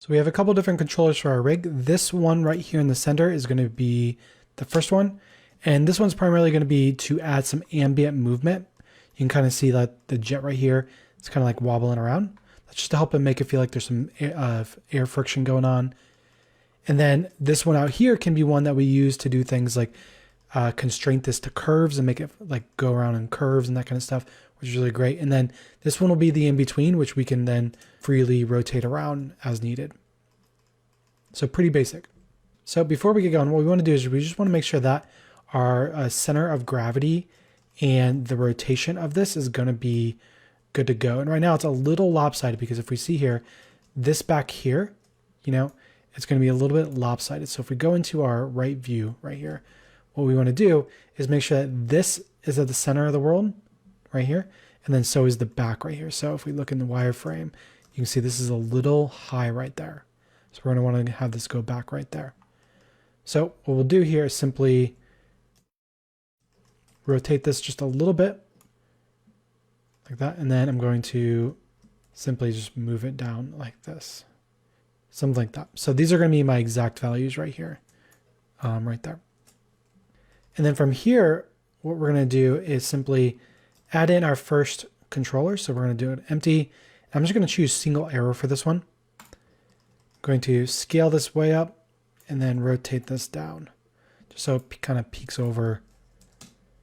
So we have a couple different controllers for our rig. This one right here in the center is going to be the first one. And this one's primarily going to be to add some ambient movement. You can kind of see that the jet right here, it's kind of like wobbling around. That's just to help it make it feel like there's some air friction going on. And then this one out here can be one that we use to do things like constrain this to curves and make it like go around in curves and that kind of stuff, which is really great. And then this one will be the in-between, which we can then freely rotate around as needed. So pretty basic. So before we get going, what we want to do is we just want to make sure that our center of gravity and the rotation of this is going to be good to go. And right now it's a little lopsided because if we see here, this back here, you know, it's going to be a little bit lopsided. So if we go into our right view right here, what we want to do is make sure that this is at the center of the world right here. And then so is the back right here. So if we look in the wireframe, you can see this is a little high right there. So we're going to want to have this go back right there. So what we'll do here is simply rotate this just a little bit like that. And then I'm going to simply just move it down like this, something like that. So these are going to be my exact values right here, right there. And then from here, what we're going to do is simply add in our first controller. So we're going to do it empty. I'm just going to choose single arrow for this one. I'm going to scale this way up and then rotate this down just so it kind of peaks over.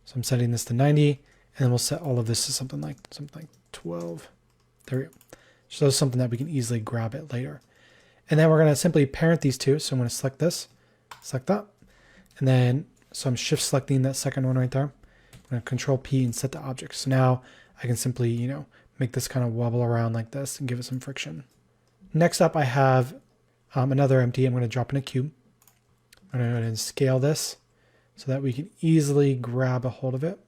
So I'm setting this to 90, and then we'll set all of this to something like 12. There we go. So that's something that we can easily grab it later. And then we're going to simply parent these two. So I'm going to select this, select that, and then so I'm shift selecting that second one right there. I'm going to control P and set the object. So now I can simply, you know, make this kind of wobble around like this and give it some friction. Next up, I have another empty. I'm going to drop in a cube. I'm going to go ahead and scale this so that we can easily grab a hold of it.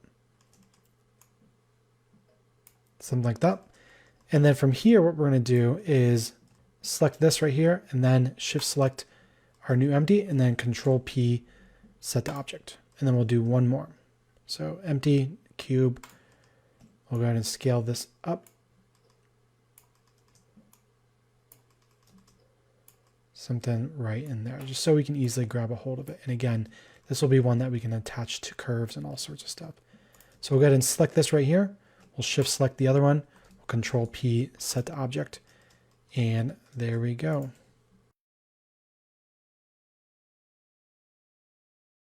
Something like that. And then from here, what we're going to do is select this right here and then shift select our new empty and then control P, set the object. And then we'll do one more. So empty, cube, we'll go ahead and scale this up. Something right in there, just so we can easily grab a hold of it. And again, this will be one that we can attach to curves and all sorts of stuff. So we'll go ahead and select this right here. We'll shift select the other one. We'll control P, set the object. And there we go.